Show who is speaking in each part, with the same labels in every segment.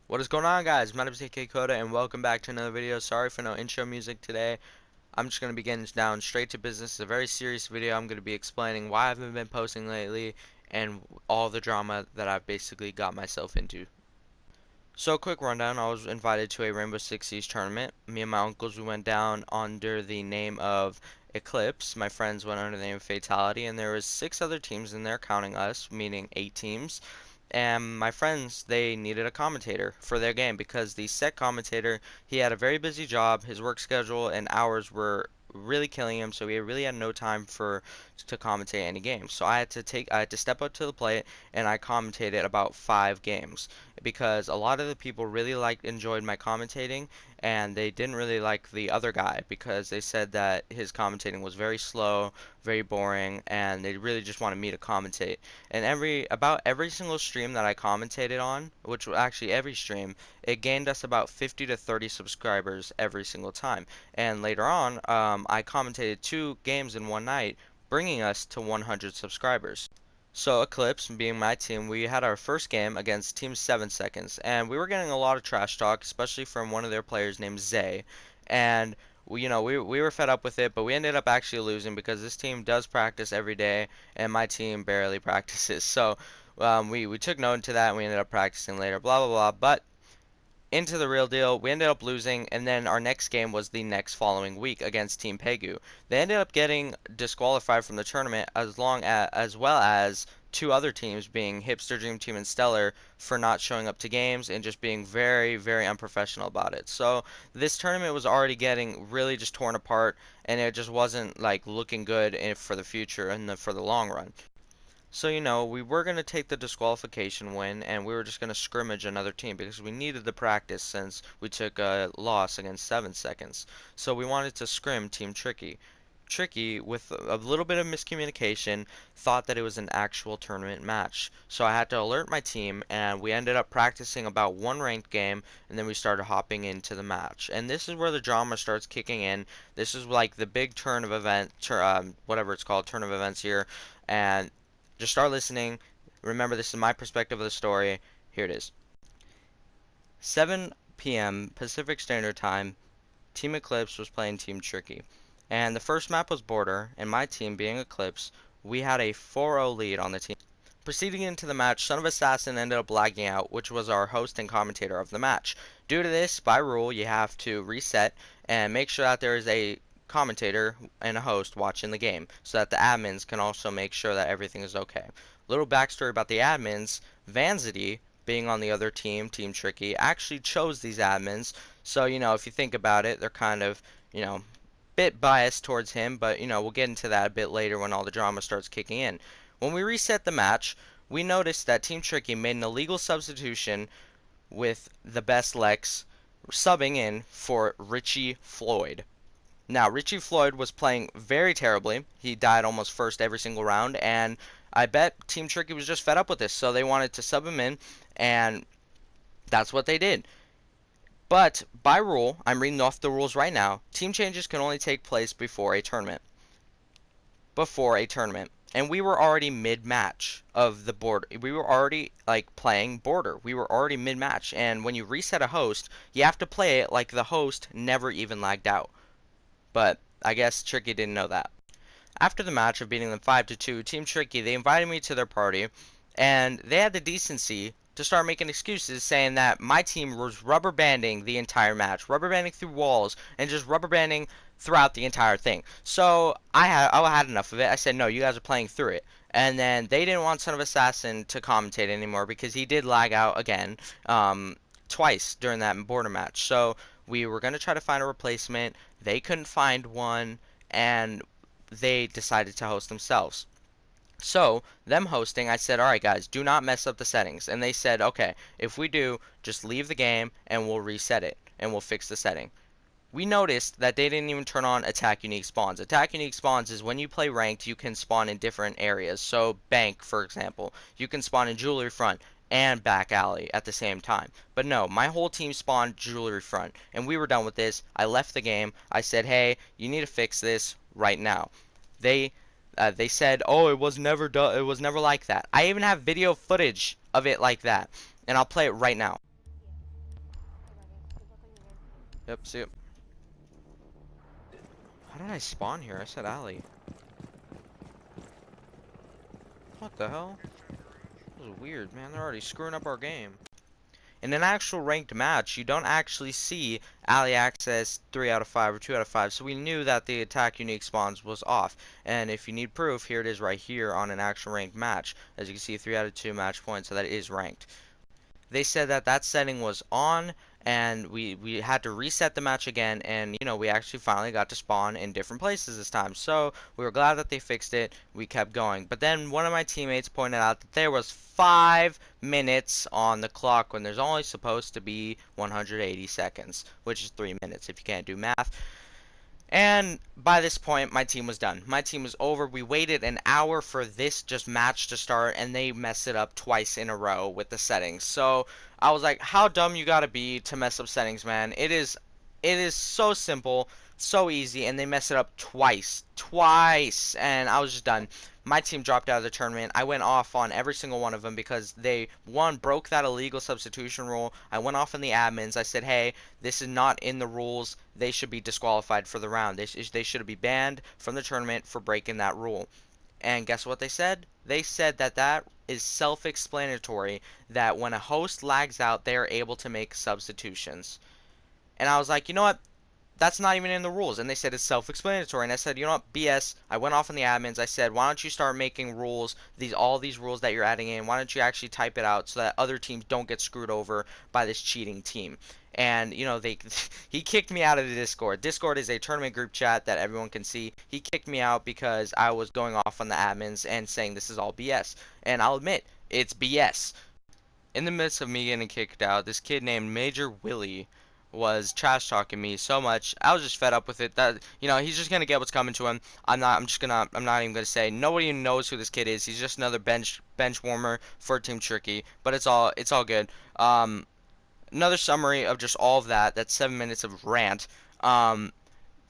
Speaker 1: What is going on, guys? My name is AK Koda and welcome back to another video. Sorry for no intro music today. I'm just going to be getting down straight to business. It's a very serious video. I'm going to be explaining why I haven't been posting lately and all the drama that I've basically got myself into. So, quick rundown. I was invited to a Rainbow Six Siege tournament. Me and my uncles, we went down under the name of Eclipse. My friends went under the name of Fatality, and there was 6 other teams in there, counting us, meaning 8 teams. And my friends, they needed a commentator for their game because the set commentator, he had a very busy job. His work schedule and hours were really killing him, so he really had no time to commentate any games. So I had to step up to the plate and I commentated about 5 games because a lot of the people really enjoyed my commentating, and they didn't really like the other guy because they said that his commentating was very slow, very boring, and they really just wanted me to commentate. And about every single stream that I commentated on, which was actually every stream, it gained us about 50 to 30 subscribers every single time. And later on, I commentated 2 games in one night, bringing us to 100 subscribers. So Eclipse, being my team, we had our first game against Team 7 Seconds, and we were getting a lot of trash talk, especially from one of their players named Zay. And we were fed up with it, but we ended up actually losing because this team does practice every day, and my team barely practices. So we took note to that, and we ended up practicing later, blah blah blah. But into the real deal, we ended up losing, and then our next game was the next following week against Team Pegu. They ended up getting disqualified from the tournament as well as 2 other teams, being Hipster Dream Team and Stellar, for not showing up to games and just being very, very unprofessional about it. So this tournament was already getting really just torn apart, and it just wasn't like looking good for the future and for the long run. So, we were going to take the disqualification win and we were just going to scrimmage another team because we needed the practice since we took a loss against 7 Seconds. So we wanted to scrim Team Tricky. Tricky, with a little bit of miscommunication, thought that it was an actual tournament match. So I had to alert my team, and we ended up practicing about one ranked game, and then we started hopping into the match. And this is where the drama starts kicking in. This is like the big whatever it's called, turn of events here. And just start listening. Remember, this is my perspective of the story. Here it is. 7 p.m. Pacific Standard Time, Team Eclipse was playing Team Tricky. And the first map was Border, and my team, being Eclipse, we had a 4-0 lead on the team. Proceeding into the match, Son of Assassin ended up lagging out, which was our host and commentator of the match. Due to this, by rule, you have to reset and make sure that there is a commentator and a host watching the game so that the admins can also make sure that everything is okay. Little backstory about the admins: Vanzity, being on the other team, Team Tricky, actually chose these admins. So, if you think about it, they're kind of, bit biased towards him, but, we'll get into that a bit later when all the drama starts kicking in. When we reset the match, we noticed that Team Tricky made an illegal substitution with the best Lex subbing in for Richie Floyd. Now, Richie Floyd was playing very terribly. He died almost first every single round, and I bet Team Tricky was just fed up with this, so they wanted to sub him in, and that's what they did. But by rule, I'm reading off the rules right now, team changes can only take place before a tournament. And we were already mid-match of the board. We were already playing Border. We were already mid-match, and when you reset a host, you have to play it like the host never even lagged out. But I guess Tricky didn't know that. After the match of beating them 5-2, Team Tricky, they invited me to their party, and they had the decency to start making excuses saying that my team was rubber banding the entire match, rubber banding through walls, and just rubber banding throughout the entire thing. So I had enough of it. I said, no, you guys are playing through it. And then they didn't want Son of Assassin to commentate anymore because he did lag out again twice during that border match. So we were going to try to find a replacement. They couldn't find one, and they decided to host themselves. So, them hosting, I said, alright guys, do not mess up the settings. And they said, okay, if we do, just leave the game and we'll reset it and we'll fix the setting. We noticed that they didn't even turn on attack unique spawns. Attack unique spawns is when you play ranked, you can spawn in different areas. So, bank, for example, you can spawn in jewelry front and back alley at the same time. But no, my whole team spawned jewelry front, and we were done with this. I left the game. I said, hey, you need to fix this right now. They said, oh, it was never done. It was never like that. I even have video footage of it like that, and I'll play it right now. Yep, see it. How did I spawn here? I said alley. What the hell? This is weird, man. They're already screwing up our game. In an actual ranked match, you don't actually see alley access 3 out of 5 or 2 out of 5, so we knew that the attack unique spawns was off. And if you need proof, here it is right here on an actual ranked match. As you can see, 3 out of 2 match points, so that is ranked. They said that that setting was on, and we had to reset the match again, and we actually finally got to spawn in different places this time. So we were glad that they fixed it. We kept going. But then one of my teammates pointed out that there was 5 minutes on the clock when there's only supposed to be 180 seconds, which is 3 minutes if you can't do math. And by this point, my team was done. My team was over. We waited an hour for this just match to start, and they messed it up twice in a row with the settings. So I was like, how dumb you gotta be to mess up settings, man. It is so simple, so easy, and they messed it up twice. Twice. And I was just done. My team dropped out of the tournament. I went off on every single one of them because they, one, broke that illegal substitution rule. I went off on the admins. I said, hey, this is not in the rules. They should be disqualified for the round. They should be banned from the tournament for breaking that rule. And guess what they said? They said that that is self-explanatory, that when a host lags out, they are able to make substitutions. And I was like, you know what? That's not even in the rules. And they said it's self-explanatory. And I said, you know what, BS. I went off on the admins. I said, why don't you start making rules, all these rules that you're adding in, why don't you actually type it out so that other teams don't get screwed over by this cheating team? And he kicked me out of the Discord. Discord is a tournament group chat that everyone can see. He kicked me out because I was going off on the admins and saying this is all BS. And I'll admit, it's BS. In the midst of me getting kicked out, this kid named Major Willie was trash talking me so much. I was just fed up with it. That he's just gonna get what's coming to him. I'm not even gonna say. Nobody even knows who this kid is. He's just another bench warmer for Team Tricky. But it's all good. Another summary of just all of that. That's 7 minutes of rant. The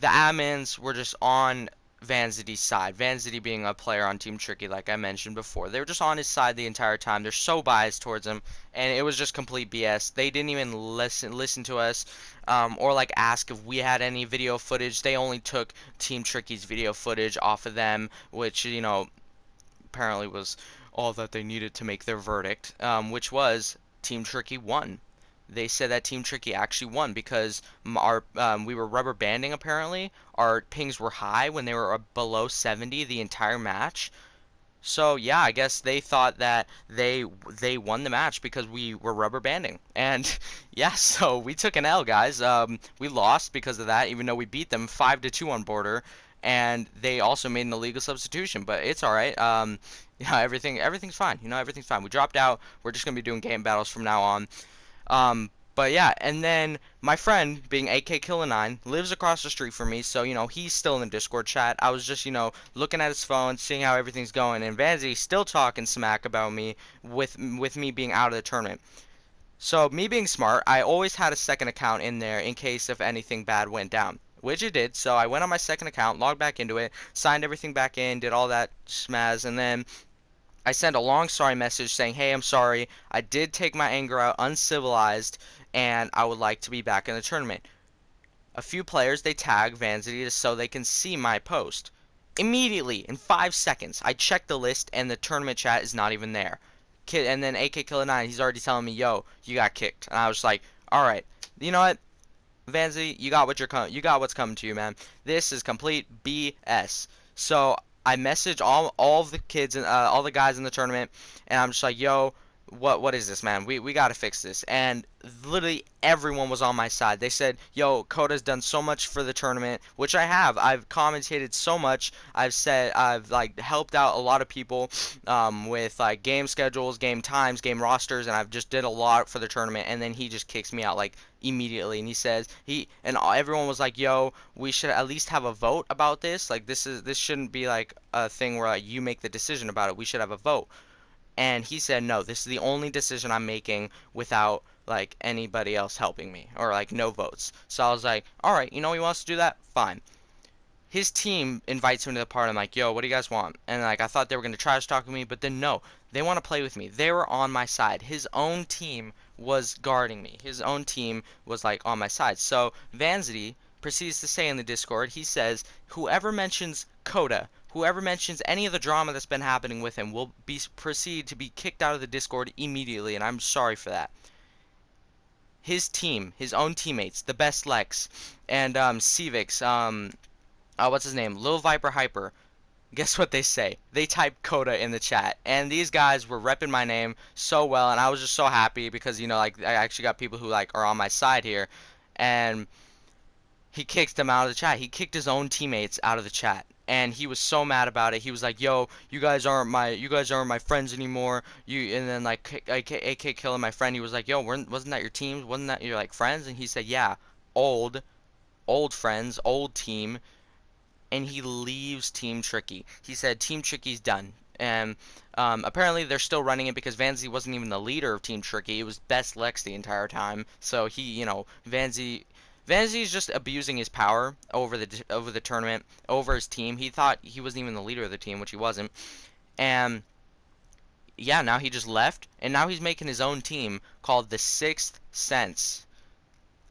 Speaker 1: admins were just on Vanzity's side. Vanzity being a player on Team Tricky, like I mentioned before. They were just on his side the entire time. They're so biased towards him, and it was just complete BS. They didn't even listen to us, or like ask if we had any video footage. They only took Team Tricky's video footage off of them, which apparently was all that they needed to make their verdict, which was Team Tricky won. They said that Team Tricky actually won because we were rubber banding apparently. Our pings were high when they were below 70 the entire match. So yeah, I guess they thought that they won the match because we were rubber banding. And yeah, so we took an L, guys. We lost because of that, even though we beat them 5-2 on border. And they also made an illegal substitution, but it's all right. Yeah, everything's fine. Everything's fine. We dropped out. We're just gonna be doing game battles from now on. But yeah, and then my friend, being AK Killer 9, lives across the street from me, so he's still in the Discord chat. I was just looking at his phone, seeing how everything's going, and Vanzity's still talking smack about me with me being out of the tournament. So me being smart, I always had a second account in there in case if anything bad went down, which it did. So I went on my second account, logged back into it, signed everything back in, did all that schmaz, and then I sent a long sorry message saying, hey, I'm sorry, I did take my anger out uncivilized, and I would like to be back in the tournament. A few players, they tag Vanzity so they can see my post. Immediately, in 5 seconds, I check the list, and the tournament chat is not even there. And then AK Killer 9, he's already telling me, yo, you got kicked. And I was like, alright, you know what? Vanzity, you got what's coming to you, man. This is complete BS. So I messaged all of the kids and all the guys in the tournament, and I'm just like, yo, what is this, man? We got to fix this. And literally everyone was on my side. They said, yo, Coda's done so much for the tournament, which I have. I've commentated so much. I've like helped out a lot of people with like game schedules, game times, game rosters, and I've just did a lot for the tournament. And then he just kicks me out like immediately, and he says everyone was like, yo, we should at least have a vote about this. Like this shouldn't be like a thing where like, you make the decision about it. We should have a vote. And he said, no, this is the only decision I'm making without like anybody else helping me, or like no votes. So I was like, alright, he wants to do that? Fine. His team invites him to the party. I'm like, yo, what do you guys want? And like I thought they were gonna trash talk with me, but then no, they want to play with me. They were on my side. His own team was guarding me. His own team was like on my side. So Vanzity proceeds to say in the Discord, he says, whoever mentions Coda, whoever mentions any of the drama that's been happening with him will proceed to be kicked out of the Discord immediately, and I'm sorry for that. His team, his own teammates, the best Lex, and Cevix, what's his name? Lil Viper Hyper. Guess what they say? They type Coda in the chat, and these guys were repping my name so well, and I was just so happy because, you know, like, I actually got people who like are on my side here, and he kicked them out of the chat. He kicked his own teammates out of the chat, and he was so mad about it. He was like, "Yo, you guys aren't my friends anymore." And then like AK killing my friend. He was like, "Yo, wasn't that your team? Wasn't that your like friends?" And he said, "Yeah, old friends, old team." And he leaves Team Tricky. He said Team Tricky's done. And apparently they're still running it because Vanzy wasn't even the leader of Team Tricky. It was Best Lex the entire time. So he, you know, Vanzy's just abusing his power over the tournament, over his team. He thought he wasn't even the leader of the team, which he wasn't. And yeah, now he just left, and now he's making his own team called the Sixth Sense.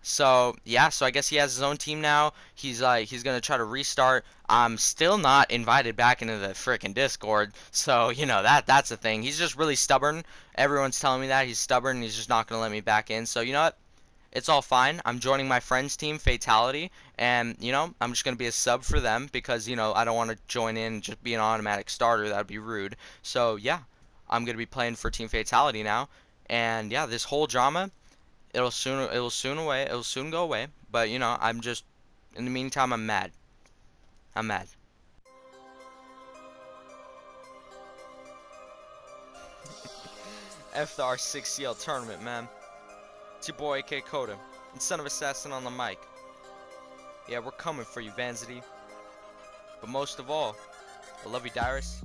Speaker 1: So yeah, so I guess he has his own team now. He's gonna try to restart. I'm still not invited back into the frickin' Discord, so you know that's the thing. He's just really stubborn. Everyone's telling me that he's stubborn and he's just not gonna let me back in. So you know what? It's all fine. I'm joining my friend's team, Fatality, and you know I'm just gonna be a sub for them because you know I don't want to join in and just be an automatic starter. That would be rude. So yeah, I'm gonna be playing for Team Fatality now, and yeah, this whole drama. It'll soon go away. But you know, I'm just in the meantime I'm mad. I'm mad. F the R6CL tournament, man. It's your boy AK Coda, and Son of Assassin on the mic. Yeah, we're coming for you, Vanzity. But most of all, I love you, Dyrus.